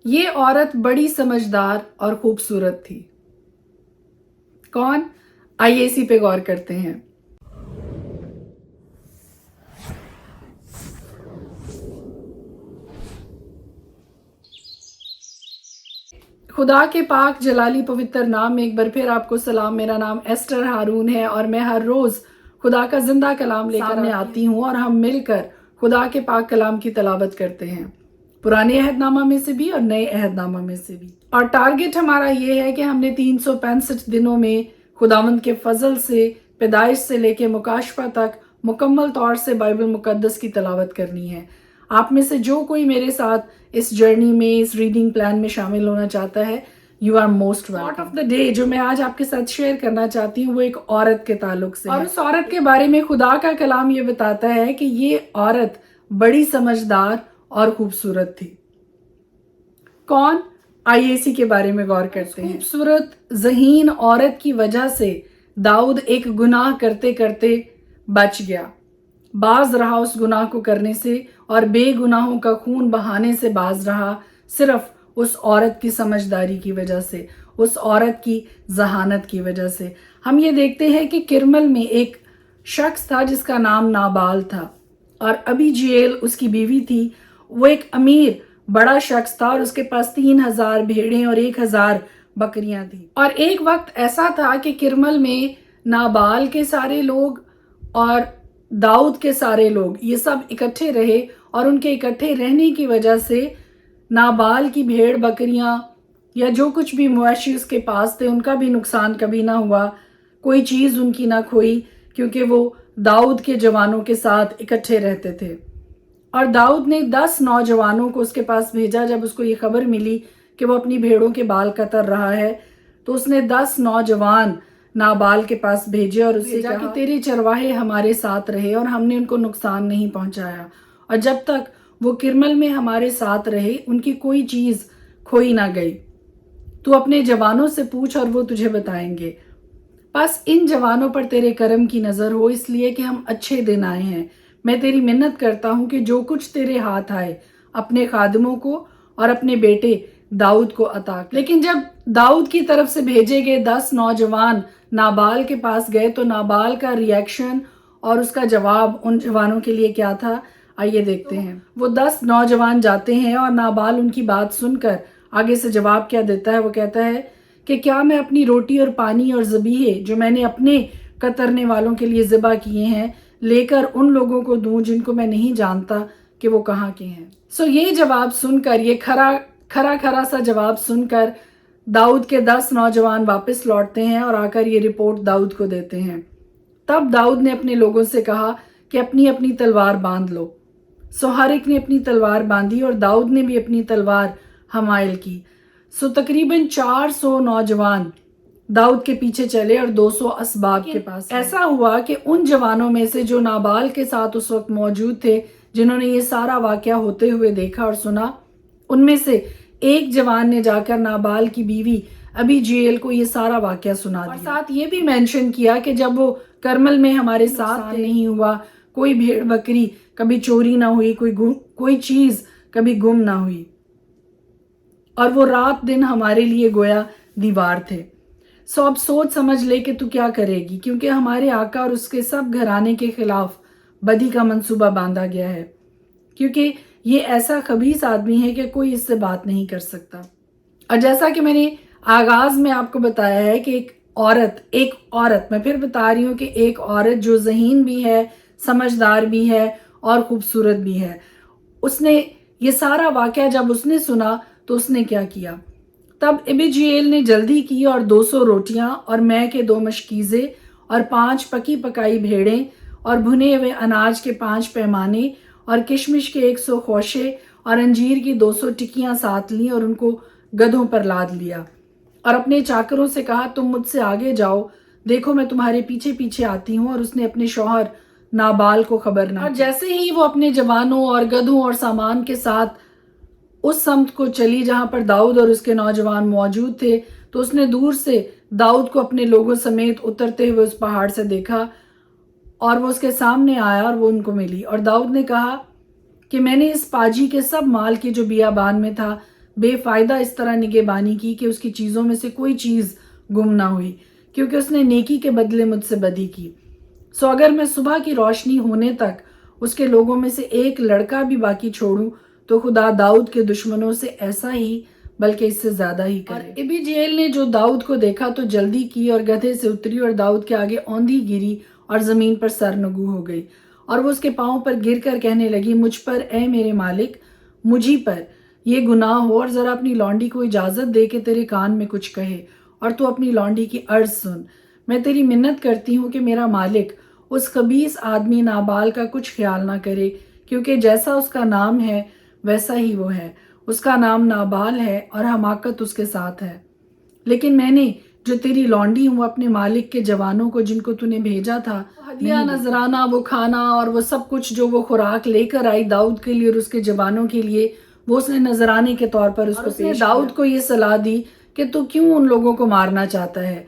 یہ عورت بڑی سمجھدار اور خوبصورت تھی. کون؟ آئیے اسی پہ غور کرتے ہیں. خدا کے پاک جلالی پوتر نام میں ایک بار پھر آپ کو سلام. میرا نام ایسٹر ہارون ہے اور میں ہر روز خدا کا زندہ کلام لے کر آتی ہوں اور ہم مل کر خدا کے پاک کلام کی تلاوت کرتے ہیں، پرانے عہد نامہ میں سے بھی اور نئے عہد نامہ میں سے بھی. اور ٹارگٹ ہمارا یہ ہے کہ ہم نے 365 دنوں میں خداوند کے فضل سے پیدائش سے لے کے مکاشفہ تک مکمل طور سے بائبل مقدس کی تلاوت کرنی ہے. آپ میں سے جو کوئی میرے ساتھ اس جرنی میں، اس ریڈنگ پلان میں شامل ہونا چاہتا ہے، you are most welcome. Thought of the day جو میں آج آپ کے ساتھ شیئر کرنا چاہتی ہوں وہ ایک عورت کے تعلق سے، اور اس عورت کے بارے میں خدا کا کلام یہ بتاتا ہے کہ یہ عورت بڑی سمجھدار اور خوبصورت تھی. کون؟ آئیے اسی کے بارے میں غور کرتے ہیں. خوبصورت ذہین عورت کی وجہ سے داؤد ایک گناہ کرتے کرتے بچ گیا، باز رہا اس گناہ کو کرنے سے، اور بے گناہوں کا خون بہانے سے باز رہا، صرف اس عورت کی سمجھداری کی وجہ سے، اس عورت کی ذہانت کی وجہ سے. ہم یہ دیکھتے ہیں کہ کرمل میں ایک شخص تھا جس کا نام نابال تھا، اور ابی جیل اس کی بیوی تھی. وہ ایک امیر بڑا شخص تھا اور اس کے پاس 3000 بھیڑیں اور 1000 بکریاں تھیں. اور ایک وقت ایسا تھا کہ کرمل میں نابال کے سارے لوگ اور داؤد کے سارے لوگ یہ سب اکٹھے رہے، اور ان کے اکٹھے رہنے کی وجہ سے نابال کی بھیڑ بکریاں یا جو کچھ بھی مویشی اس کے پاس تھے ان کا بھی نقصان کبھی نہ ہوا، کوئی چیز ان کی نہ کھوئی، کیونکہ وہ داؤد کے جوانوں کے ساتھ اکٹھے رہتے تھے. اور داؤد نے 10 نوجوانوں کو اس کے پاس بھیجا. جب اس کو یہ خبر ملی کہ وہ اپنی بھیڑوں کے بال کتر رہا ہے تو اس نے 10 نوجوان نابال کے پاس بھیجے اور اسے کہا کہ تیرے چرواہے ہمارے ساتھ رہے اور ہم نے ان کو نقصان نہیں پہنچایا، اور جب تک وہ کرمل میں ہمارے ساتھ رہے ان کی کوئی چیز کھوئی نہ گئی. تو اپنے جوانوں سے پوچھ اور وہ تجھے بتائیں گے. بس ان جوانوں پر تیرے کرم کی نظر ہو، اس لیے کہ ہم اچھے دن آئے ہیں. میں تیری منت کرتا ہوں کہ جو کچھ تیرے ہاتھ آئے اپنے خادموں کو اور اپنے بیٹے داؤد کو عطا کر. لیکن جب داؤد کی طرف سے بھیجے گئے 10 نوجوان نابال کے پاس گئے تو نابال کا ریاکشن اور اس کا جواب ان جوانوں کے لیے کیا تھا، آئیے دیکھتے ہیں. وہ 10 نوجوان جاتے ہیں اور نابال ان کی بات سن کر آگے سے جواب کیا دیتا ہے. وہ کہتا ہے کہ کیا میں اپنی روٹی اور پانی اور ذبیحے جو میں نے اپنے کترنے والوں کے لیے ذبح کیے ہیں لے کر ان لوگوں کو دوں جن کو میں نہیں جانتا کہ وہ کہاں کے ہیں. یہ جواب سن کر، یہ کھرا سا جواب سن کر داؤد کے 10 نوجوان واپس لوٹتے ہیں اور آ کر یہ رپورٹ داؤد کو دیتے ہیں. تب داؤد نے اپنے لوگوں سے کہا کہ اپنی اپنی تلوار باندھ لو. ہر ایک نے اپنی تلوار باندھی اور داؤد نے بھی اپنی تلوار حمائل کی. تقریباً 400 نوجوان داؤد کے پیچھے چلے اور 200 اسباب کے پاس. ایسا ہوا کہ ان جوانوں میں سے جو نابال کے ساتھ اس وقت موجود تھے، جنہوں نے یہ سارا واقعہ ہوتے ہوئے دیکھا اور سنا، ان میں سے ایک جوان نے جا کر نابال کی بیوی ابی جیل کو یہ سارا واقعہ سنا دیا. اور ساتھ یہ بھی مینشن کیا کہ جب وہ کرمل میں ہمارے ساتھ نہیں ہوا، کوئی بھیڑ بکری کبھی چوری نہ ہوئی، کوئی چیز کبھی گم نہ ہوئی، اور وہ رات دن ہمارے لیے گویا دیوار تھے. اب سوچ سمجھ لے کہ تو کیا کرے گی، کیونکہ ہمارے آقا اور اس کے سب گھرانے کے خلاف بدی کا منصوبہ باندھا گیا ہے، کیونکہ یہ ایسا خبیث آدمی ہے کہ کوئی اس سے بات نہیں کر سکتا. اور جیسا کہ میں نے آغاز میں آپ کو بتایا ہے کہ ایک عورت میں پھر بتا رہی ہوں کہ ایک عورت جو ذہین بھی ہے، سمجھدار بھی ہے اور خوبصورت بھی ہے، اس نے یہ سارا واقعہ جب اس نے سنا تو اس نے کیا کیا. تب ابی جیل نے جلدی کی اور 200 روٹیاں اور مے کے 2 مشکیزے اور 5 پکی پکائی بھیڑیں اور بھنے ہوئے اناج کے 5 پیمانے اور کشمش کے 100 خوشے اور انجیر کی 200 ٹکیاں ساتھ لیں اور ان کو گدھوں پر لاد لیا، اور اپنے چاکروں سے کہا تم مجھ سے آگے جاؤ، دیکھو میں تمہارے پیچھے پیچھے آتی ہوں. اور اس نے اپنے شوہر نابال کو خبر نہ. اور جیسے ہی وہ اپنے جوانوں اور گدھوں اور سامان کے ساتھ اس سمت کو چلی جہاں پر داؤد اور اس کے نوجوان موجود تھے، تو اس نے دور سے داؤد کو اپنے لوگوں سمیت اترتے ہوئے اس پہاڑ سے دیکھا، اور وہ اس کے سامنے آیا اور وہ ان کو ملی. اور داؤد نے کہا کہ میں نے اس پاجی کے سب مال کی جو بیابان میں تھا بے فائدہ اس طرح نگہبانی کی کہ اس کی چیزوں میں سے کوئی چیز گم نہ ہوئی، کیونکہ اس نے نیکی کے بدلے مجھ سے بدی کی۔ سو اگر میں صبح کی روشنی ہونے تک اس کے لوگوں میں سے ایک لڑکا بھی باقی چھوڑوں تو خدا داؤد کے دشمنوں سے ایسا ہی بلکہ اس سے زیادہ ہی کرے۔ اور ابی جیل نے جو داؤد کو دیکھا تو جلدی کی اور گدھے سے اتری اور داؤد کے آگے اوندھی گری اور زمین پر سرنگو ہو گئی، اور وہ اس کے پاؤں پر گر کر کہنے لگی، مجھ پر اے میرے مالک، مجھی پر یہ گناہ ہو، اور ذرا اپنی لونڈی کو اجازت دے کہ تیرے کان میں کچھ کہے، اور تو اپنی لونڈی کی عرض سن۔ میں تیری منت کرتی ہوں کہ میرا مالک اس خبیث آدمی نابال کا کچھ خیال نہ کرے، کیونکہ جیسا اس کا نام ہے ویسا ہی وہ ہے، اس کا نام نابال ہے اور حماقت اس کے ساتھ ہے۔ لیکن میں نے جو تیری لونڈی ہوں اپنے مالک کے جوانوں کو جن کو تو نے بھیجا تھا، ہدیہ نذرانہ، وہ کھانا اور وہ سب کچھ جو وہ خوراک لے کر آئی داؤد کے لیے اور اس کے جوانوں کے لیے، وہ اس نے نذرانے کے طور پر اس کو پیش کیا۔ داؤد کو یہ صلاح دی کہ تو کیوں ان لوگوں کو مارنا چاہتا ہے؟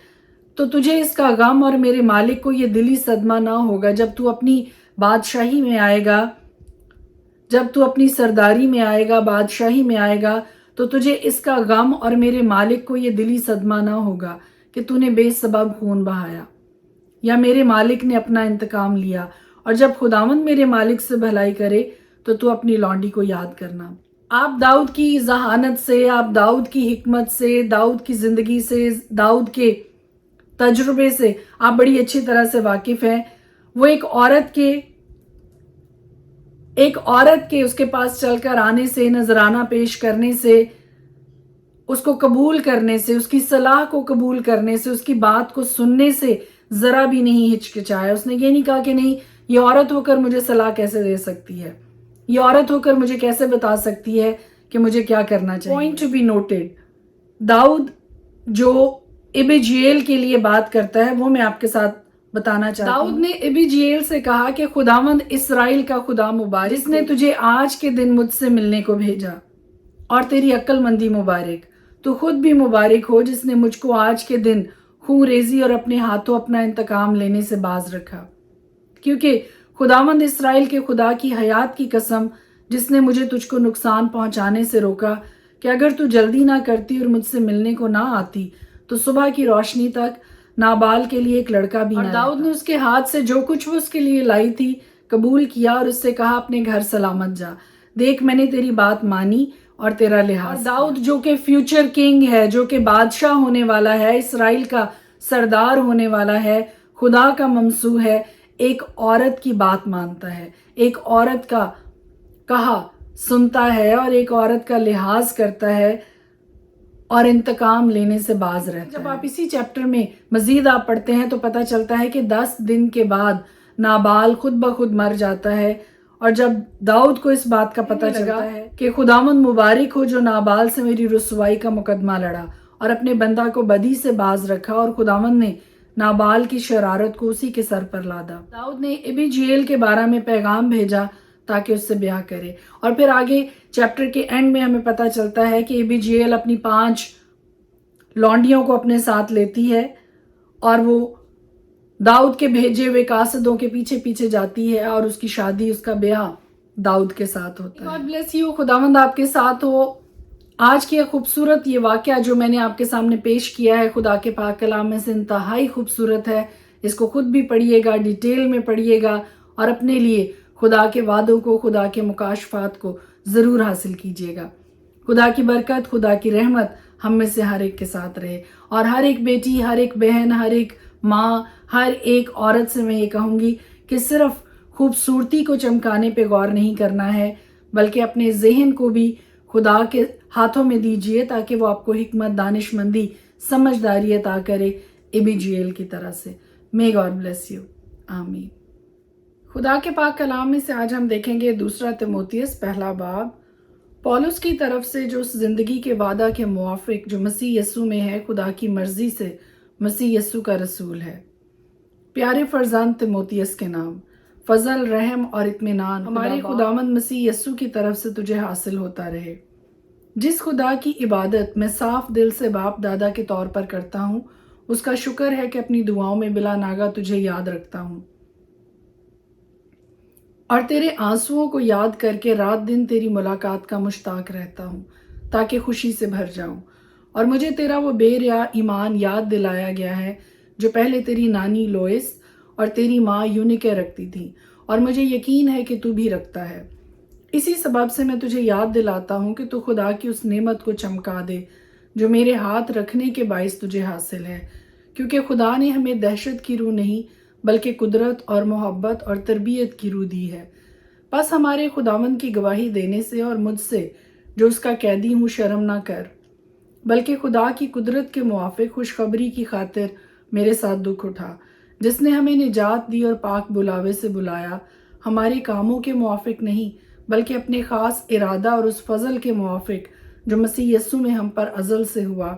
تو تجھے اس کا غم اور میرے مالک کو یہ دلی صدمہ نہ ہوگا جب تو اپنی بادشاہی میں آئے گا، جب تو اپنی سرداری میں آئے گا، بادشاہی میں آئے گا، تو تجھے اس کا غم اور میرے مالک کو یہ دلی صدمہ نہ ہوگا کہ تو نے بے سبب خون بہایا یا میرے مالک نے اپنا انتقام لیا۔ اور جب خداوند میرے مالک سے بھلائی کرے تو تو اپنی لونڈی کو یاد کرنا۔ آپ داؤد کی ذہانت سے، آپ داؤد کی حکمت سے، داؤد کی زندگی سے، داؤد کے تجربے سے آپ بڑی اچھی طرح سے واقف ہیں۔ وہ ایک عورت کے اس کے پاس چل کر آنے سے، نذرانہ پیش کرنے سے، اس کو قبول کرنے سے، اس کی صلاح کو قبول کرنے سے، اس کی بات کو سننے سے ذرا بھی نہیں ہچکچایا۔ اس نے یہ نہیں کہا کہ نہیں، یہ عورت ہو کر مجھے صلاح کیسے دے سکتی ہے، یہ عورت ہو کر مجھے کیسے بتا سکتی ہے کہ مجھے کیا کرنا چاہیے۔ پوائنٹ ٹو بی نوٹڈ، داؤد جو ابی جیل کے لیے بات کرتا ہے وہ میں آپ کے ساتھ بتانا چاہتا ہوں۔ داؤد نے ابی جیل سے کہا کہ خداوند اسرائیل کا خدا مبارک جس نے تجھے آج کے دن مجھ سے ملنے کو بھیجا، اور تیری عقل مندی مبارک، تو خود بھی مبارک ہو جس نے مجھ کو آج کے دن خون ریزی اور اپنے ہاتھوں اپنا انتقام لینے سے باز رکھا، کیونکہ خداوند اسرائیل کے خدا کی حیات کی قسم جس نے مجھے تجھ کو نقصان پہنچانے سے روکا کہ اگر تو جلدی نہ کرتی اور مجھ سے ملنے کو نہ آتی تو صبح کی روشنی تک نابال کے لیے ایک لڑکا بھی نہ رہتا۔ اور داؤد نے اس کے ہاتھ سے جو کچھ وہ اس کے لیے لائی تھی قبول کیا اور اس سے کہا، اپنے گھر سلامت جا، دیکھ میں نے تیری بات مانی اور تیرا لحاظ۔ داؤد جو کہ فیوچر کنگ ہے، جو کہ بادشاہ ہونے والا ہے، اسرائیل کا سردار ہونے والا ہے، خدا کا ممسوح ہے، ایک عورت کی بات مانتا ہے، ایک عورت کا کہا سنتا ہے اور ایک عورت کا لحاظ کرتا ہے اور انتقام لینے سے باز رہتا ہے۔ جب آپ اسی چیپٹر میں مزید آپ پڑھتے ہیں تو پتہ چلتا ہے کہ 10 دن کے بعد نابال خود بخود مر جاتا ہے، اور جب داؤد کو اس بات کا پتہ چلتا ہے کہ خداوند مبارک ہو جو نابال سے میری رسوائی کا مقدمہ لڑا اور اپنے بندہ کو بدی سے باز رکھا، اور خداوند نے نابال کی شرارت کو اسی کے سر پر لادا۔ داؤد نے ابی جیل کے بارے میں پیغام بھیجا تاکہ اس سے بیاہ کرے، اور پھر آگے چیپٹر کے اینڈ میں ہمیں پتہ چلتا ہے کہ ابی جیل اپنی 5 لونڈیوں کو اپنے ساتھ لیتی ہے اور وہ داؤد کے بھیجے ہوئے قاصدوں کے پیچھے پیچھے جاتی ہے، اور اس کی شادی، اس کا بیاہ داؤد کے ساتھ ہوتا ہے۔ God bless you، خداوند آپ کے ساتھ ہو۔ آج کی خوبصورت یہ واقعہ جو میں نے آپ کے سامنے پیش کیا ہے خدا کے پاک کلام میں سے انتہائی خوبصورت ہے۔ اس کو خود بھی پڑھیے گا، ڈیٹیل میں پڑھیے گا، اور اپنے لیے خدا کے وعدوں کو، خدا کے مکاشفات کو ضرور حاصل کیجیے گا۔ خدا کی برکت، خدا کی رحمت ہم میں سے ہر ایک کے ساتھ رہے، اور ہر ایک بیٹی، ہر ایک بہن، ہر ایک ماں، ہر ایک عورت سے میں یہ کہوں گی کہ صرف خوبصورتی کو چمکانے پہ غور نہیں کرنا ہے، بلکہ اپنے ذہن کو بھی خدا کے ہاتھوں میں دیجیے تاکہ وہ آپ کو حکمت، دانش مندی، سمجھداری عطا کرے، ابی جیل کی طرح سے۔ May God bless you، آمین۔ خدا کے پاک کلام میں سے آج ہم دیکھیں گے 2 تیموتھیوس پہلا باب، پولس کی طرف سے جو زندگی کے وعدہ کے موافق جو مسیح یسوع میں ہے، خدا کی مرضی سے مسیح یسوع کا رسول ہے۔ پیارے فرزند تیموتھیوس کے نام، فضل، رحم اور اطمینان ہمارے خداوند مسیح یسوع کی طرف سے تجھے حاصل ہوتا رہے۔ جس خدا کی عبادت میں صاف دل سے باپ دادا کے طور پر کرتا ہوں، اس کا شکر ہے کہ اپنی دعاؤں میں بلا ناغہ تجھے یاد رکھتا ہوں، اور تیرے آنسوؤں کو یاد کر کے رات دن تیری ملاقات کا مشتاق رہتا ہوں، تاکہ خوشی سے بھر جاؤں۔ اور مجھے تیرا وہ بے ریا ایمان یاد دلایا گیا ہے جو پہلے تیری نانی لوئس اور تیری ماں یونیکے رکھتی تھی، اور مجھے یقین ہے کہ تو بھی رکھتا ہے۔ اسی سبب سے میں تجھے یاد دلاتا ہوں کہ تو خدا کی اس نعمت کو چمکا دے جو میرے ہاتھ رکھنے کے باعث تجھے حاصل ہے، کیونکہ خدا نے ہمیں دہشت کی روح نہیں بلکہ قدرت اور محبت اور تربیت کی روح دی ہے۔ بس ہمارے خداوند کی گواہی دینے سے اور مجھ سے جو اس کا قیدی ہوں شرم نہ کر، بلکہ خدا کی قدرت کے موافق خوشخبری کی خاطر میرے ساتھ دکھ اٹھا، جس نے ہمیں نجات دی اور پاک بلاوے سے بلایا، ہمارے کاموں کے موافق نہیں بلکہ اپنے خاص ارادہ اور اس فضل کے موافق جو مسیح یسوع میں ہم پر ازل سے ہوا،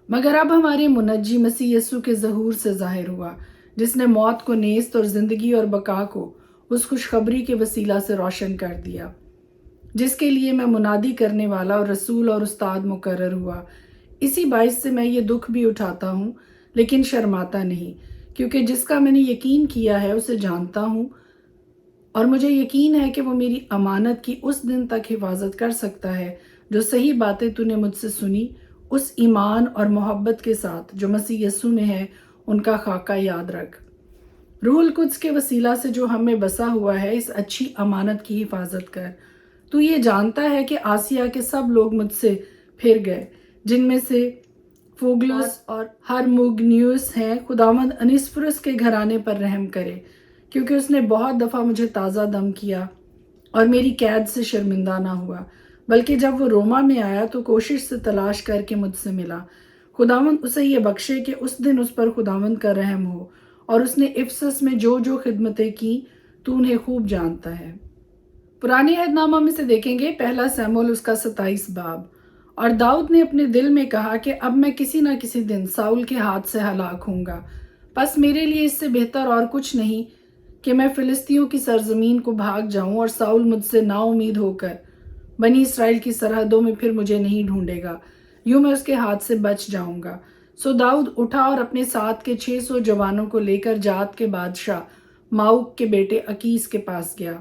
مگر اب ہمارے منجی مسیح یسوع کے ظہور سے ظاہر ہوا، جس نے موت کو نیست اور زندگی اور بقا کو اس خوشخبری کے وسیلہ سے روشن کر دیا، جس کے لیے میں منادی کرنے والا اور رسول اور استاد مقرر ہوا۔ اسی باعث سے میں یہ دکھ بھی اٹھاتا ہوں لیکن شرماتا نہیں، کیونکہ جس کا میں نے یقین کیا ہے اسے جانتا ہوں، اور مجھے یقین ہے کہ وہ میری امانت کی اس دن تک حفاظت کر سکتا ہے جو صحیح باتیں تو نے مجھ سے سنی، اس ایمان اور محبت کے ساتھ جو مسیح یسوع میں ہے، ان کا خاکہ یاد رکھ۔ روح القدس کے وسیلہ سے جو ہم میں بسا ہوا ہے، اس اچھی امانت کی حفاظت کر۔ تو یہ جانتا ہے کہ آسیا کے سب لوگ مجھ سے پھر گئے، جن میں سے فوگلس اور ہرموگنیوس ہیں۔ خداوند انیسفورس کے گھرانے پر رحم کرے، کیونکہ اس نے بہت دفعہ مجھے تازہ دم کیا اور میری قید سے شرمندہ نہ ہوا، بلکہ جب وہ روما میں آیا تو کوشش سے تلاش کر کے مجھ سے ملا۔ خداوند اسے یہ بخشے کہ اس دن اس پر خداوند کا رحم ہو، اور اس نے افسس میں جو جو خدمتیں کی تو انہیں خوب جانتا ہے۔ پرانے عہد نامہ میں سے دیکھیں گے پہلا سیموئیل اس کا 27 باب۔ اور داؤد نے اپنے دل میں کہا کہ اب میں کسی نہ کسی دن ساؤل کے ہاتھ سے ہلاک ہوں گا، بس میرے لیے اس سے بہتر اور کچھ نہیں کہ میں فلسطینیوں کی سرزمین کو بھاگ جاؤں اور ساؤل مجھ سے نا امید ہو کر بنی اسرائیل کی سرحدوں میں پھر مجھے نہیں ڈھونڈے گا، یوں میں اس کے ہاتھ سے بچ جاؤں گا۔ سو داؤد اٹھا اور اپنے ساتھ کے 600 جوانوں کو لے کر جات کے بادشاہ ماؤک کے بیٹے اکیس کے پاس گیا،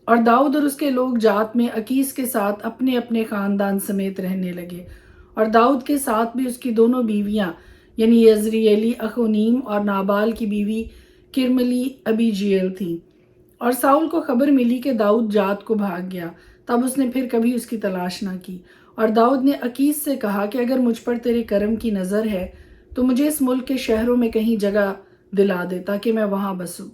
اور داؤد اور اس کے لوگ جات میں اکیس کے ساتھ اپنے اپنے خاندان سمیت رہنے لگے، اور داؤد کے ساتھ بھی اس کی دونوں بیویاں یعنی یزرییلی اخونیم اور نابال کی بیوی کرملی ابی جیل تھی۔ اور ساؤل کو خبر ملی کہ داؤد جات کو بھاگ گیا، تب اس نے پھر کبھی اس کی تلاش نہ کی۔ اور داؤد نے اکیس سے کہا کہ اگر مجھ پر تیرے کرم کی نظر ہے تو مجھے اس ملک کے شہروں میں کہیں جگہ دلا دے تاکہ میں وہاں بسوں۔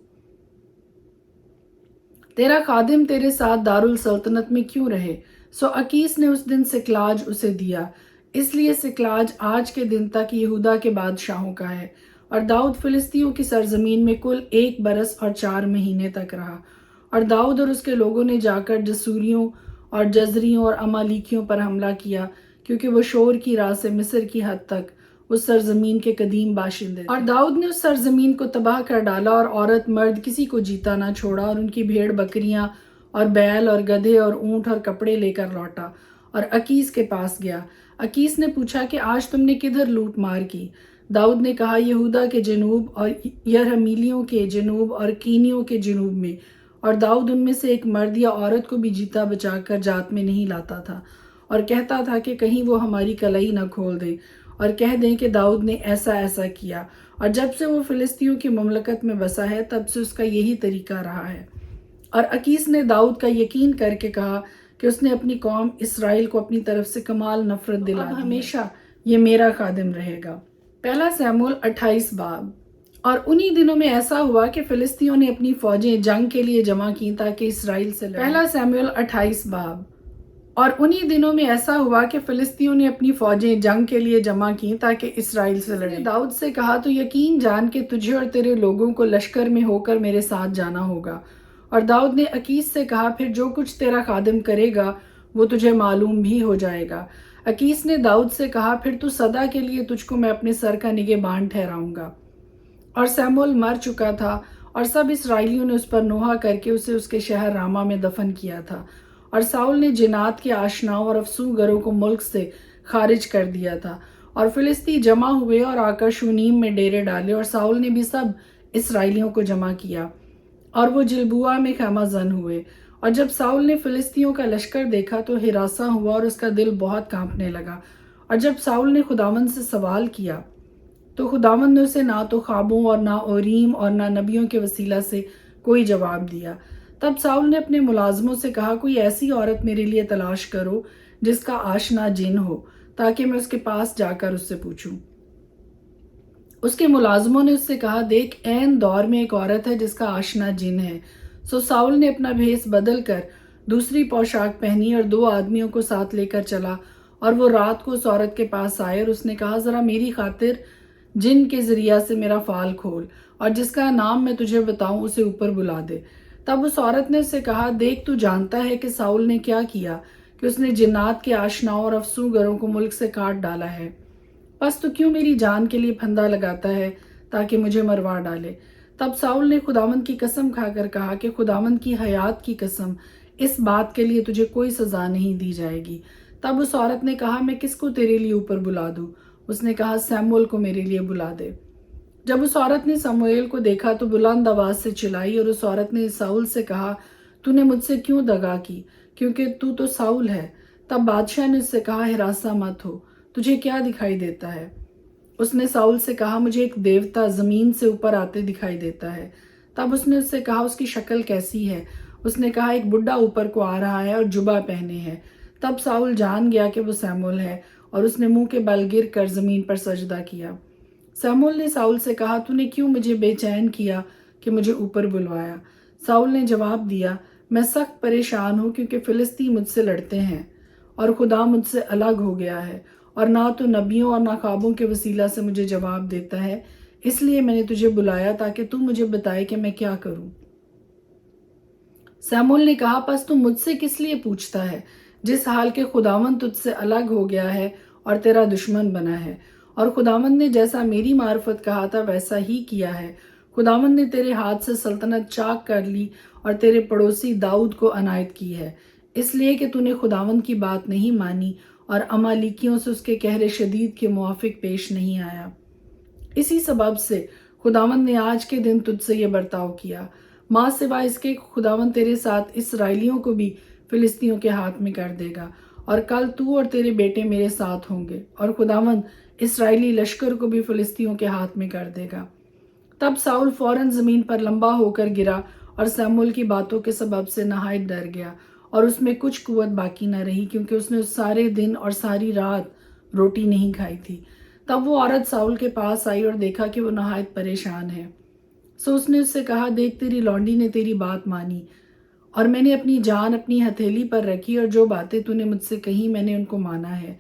تیرا خادم تیرے ساتھ دارالسلطنت میں کیوں رہے؟ سو اکیس نے اس دن سکلاج اسے دیا، اس لیے سکلاج آج کے دن تک یہودا کے بادشاہوں کا ہے۔ اور داؤد فلسطینیوں کی سرزمین میں کل 1 برس اور 4 مہینے تک رہا۔ اور داؤد اور اس کے لوگوں نے جا کر جسوریوں اور جزریوں اور امالیکیوں پر حملہ کیا، کیونکہ وہ شور کی راہ سے مصر کی حد تک اس سرزمین کے قدیم باشندے تھے۔ اور داؤد نے اس سرزمین کو تباہ کر ڈالا، اور عورت مرد کسی کو جیتا نہ چھوڑا، اور ان کی بھیڑ بکریاں اور بیل اور گدھے اور اونٹ اور کپڑے لے کر لوٹا اور اکیس کے پاس گیا۔ اکیس نے پوچھا کہ آج تم نے کدھر لوٹ مار کی؟ داؤد نے کہا یہودا کے جنوب اور یرحمیلیوں کے جنوب اور کینیوں کے جنوب میں۔ اور داؤد ان میں سے ایک مرد یا عورت کو بھی جیتا بچا کر جات میں نہیں لاتا تھا، اور کہتا تھا کہ کہیں وہ ہماری کلائی نہ کھول دیں اور کہہ دیں کہ داؤد نے ایسا ایسا کیا۔ اور جب سے وہ فلسطینیوں کی مملکت میں بسا ہے تب سے اس کا یہی طریقہ رہا ہے۔ اور اکیس نے داؤد کا یقین کر کے کہا کہ اس نے اپنی قوم اسرائیل کو اپنی طرف سے کمال نفرت دلا دی ہے، ہمیشہ یہ میرا خادم رہے گا۔ پہلا سیموئیل 28 باب۔ اور انہی دنوں میں ایسا ہوا کہ فلسطینیوں نے اپنی فوجیں جنگ کے لیے جمع کی تاکہ اسرائیل سے لڑیں۔ پہلا سیموئیل 28 باب۔ اور انہی دنوں میں ایسا ہوا کہ فلسطینیوں نے اپنی فوجیں جنگ کے لیے جمع کی تاکہ اسرائیل سے لڑیں۔ داؤد سے کہا تو یقین جان کہ تجھے اور تیرے لوگوں کو لشکر میں ہو کر میرے ساتھ جانا ہوگا۔ اور داؤد نے اکیس سے کہا پھر جو کچھ تیرا خادم کرے گا وہ تجھے معلوم بھی ہو جائے گا۔ اکیس نے داؤد سے کہا پھر تو سدا کے لیے تجھ کو میں اپنے سر کا نگہبان ٹھہراؤں گا۔ اور سیموئیل مر چکا تھا، اور سب اسرائیلیوں نے اس پر نوحہ کر کے اسے اس کے شہر راما میں دفن کیا تھا۔ اور ساؤل نے جنات کے آشناؤں اور افسوگروں کو ملک سے خارج کر دیا تھا، اور فلسطی جمع ہوئے اور آ کر شونیم میں ڈیرے ڈالے، اور ساؤل نے بھی سب اسرائیلیوں کو جمع کیا، اور وہ جلبوہ میں خیمہ زن ہوئے۔ اور جب ساؤل نے فلسطینیوں کا لشکر دیکھا تو ہراساں ہوا اور اس کا دل بہت کانپنے لگا۔ اور جب ساؤل نے خداوند سے سوال کیا تو خداوند نے اسے نہ تو خوابوں اور نہ اوریم اور نہ نبیوں کے وسیلہ سے کوئی جواب دیا۔ تب ساؤل نے اپنے ملازموں سے کہا، کوئی ایسی عورت میرے لیے تلاش کرو جس کا آشنا جن ہو، تاکہ میں اس کے پاس جا کر اس سے پوچھوں۔ اس کے ملازموں نے اس سے کہا، دیکھ عین دور میں ایک عورت ہے جس کا آشنا جن ہے۔ سو ساؤل نے اپنا بھیس بدل کر دوسری پوشاک پہنی اور 2 آدمیوں کو ساتھ لے کر چلا، اور وہ رات کو اس عورت کے پاس آئے اور اس نے کہا، ذرا میری خاطر جن کے ذریعہ سے میرا فال کھول، اور جس کا نام میں تجھے بتاؤں اسے اوپر بلا دے۔ تب اس عورت نے اس سے کہا، دیکھ تو جانتا ہے کہ ساؤل نے کیا کیا، کہ اس نے جنات کے آشناؤں اور افسوگروں کو ملک سے کاٹ ڈالا ہے۔ پس تو کیوں میری جان کے لیے پھندا لگاتا ہے تاکہ مجھے مروا ڈالے؟ تب ساؤل نے خداوند کی قسم کھا کر کہا کہ خداوند کی حیات کی قسم، اس بات کے لیے تجھے کوئی سزا نہیں دی جائے گی۔ تب اس عورت نے کہا، میں کس کو تیرے لیے اوپر بلا دوں؟ اس نے کہا، سیموئیل کو میرے لیے بلا دے۔ جب اس عورت نے سموئیل کو دیکھا تو بلند آواز سے چلائی، اور اس عورت نے ساؤل سے کہا، تو نے مجھ سے کیوں دغا کی، کیونکہ تو ساؤل ہے۔ تب بادشاہ نے اس سے کہا، ہراساں مت ہو، تجھے کیا دکھائی دیتا ہے؟ اس نے ساؤل سے کہا، مجھے ایک دیوتا زمین سے اوپر آتے دکھائی دیتا ہے۔ تب اس نے اس سے کہا، اس کی شکل کیسی ہے؟ اس نے کہا، ایک بڈھا اوپر کو آ رہا ہے اور جبہ پہنے ہے۔ تب ساؤل جان گیا کہ وہ سیموئیل ہے، اور اس نے منہ کے بل گر کر زمین پر سجدہ کیا۔ سیموئیل نے ساؤل سے کہا، تو نے کیوں مجھے بے چین کیا کہ مجھے اوپر بلوایا؟ ساؤل نے جواب دیا، میں سخت پریشان ہوں کیونکہ فلسطی مجھ سے لڑتے ہیں، اور خدا مجھ سے الگ ہو گیا ہے، اور نہ تو نبیوں اور نہ خوابوں کے وسیلہ سے مجھے جواب دیتا ہے، اس لیے میں نے تجھے بلایا تاکہ تو مجھے بتائے کہ میں کیا کروں۔ سیموئیل نے کہا، پس تم مجھ سے کس لیے پوچھتا ہے، جس حال کے خداوند تجھ سے الگ ہو گیا ہے اور تیرا دشمن بنا ہے؟ اور خداوند نے جیسا میری معرفت کہا تھا ویسا ہی کیا ہے۔ خداوند نے تیرے ہاتھ سے سلطنت چاک کر لی اور تیرے پڑوسی داؤد کو عنایت کی ہے، اس لیے کہ تو نے خداوند کی بات نہیں مانی اور امالیکیوں سے اس کے قہر شدید کے موافق پیش نہیں آیا۔ اسی سبب سے خداوند نے آج کے دن تجھ سے یہ برتاؤ کیا، ماں سوائے اس کے خداوند تیرے ساتھ اسرائیلیوں کو بھی فلسطینیوں کے ہاتھ میں کر دے گا، اور کل تو اور تیرے بیٹے میرے ساتھ ہوں گے، اور خداوند اسرائیلی لشکر کو بھی فلسطینیوں کے ہاتھ میں کر دے گا۔ تب ساؤل فوراً زمین پر لمبا ہو کر گرا اور سیموئیل کی باتوں کے سبب سے نہایت ڈر گیا، اور اس میں کچھ قوت باقی نہ رہی، کیونکہ اس نے سارے دن اور ساری رات روٹی نہیں کھائی تھی۔ تب وہ عورت ساؤل کے پاس آئی اور دیکھا کہ وہ نہایت پریشان ہے۔ سو اس نے اس سے کہا، دیکھ تیری لونڈی نے تیری بات مانی، اور میں نے اپنی جان اپنی ہتھیلی پر رکھی، اور جو باتیں تو نے مجھ سے کہی میں نے ان کو مانا ہے۔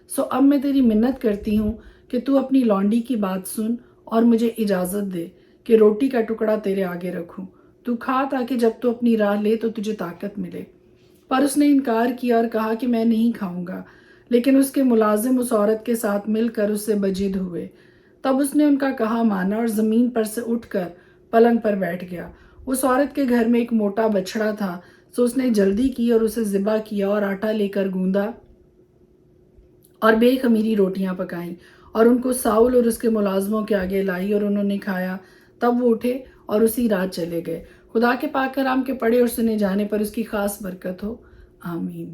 سو اب میں تیری منت کرتی ہوں کہ تو اپنی لونڈی کی بات سن اور مجھے اجازت دے کہ روٹی کا ٹکڑا تیرے آگے رکھوں، تو کھا تاکہ جب تو اپنی راہ لے تو تجھے طاقت ملے۔ پر اس نے انکار کیا اور کہا کہ میں نہیں کھاؤں گا، لیکن اس کے ملازم اس عورت کے ساتھ مل کر اس سے بجد ہوئے۔ تب اس نے ان کا کہا مانا اور زمین پر سے اٹھ کر پلنگ پر بیٹھ گیا۔ اس عورت کے گھر میں ایک موٹا بچڑا تھا، سو اس نے جلدی کی اور اسے ذبح کیا اور آٹا لے کر گوندا اور بے خمیری روٹیاں پکائیں، اور ان کو ساؤل اور اس کے ملازموں کے آگے لائی، اور انہوں نے کھایا۔ تب وہ اٹھے اور اسی رات چلے گئے۔ خدا کے پاک کلام کے پڑھے اور سنے جانے پر اس کی خاص برکت ہو، آمین۔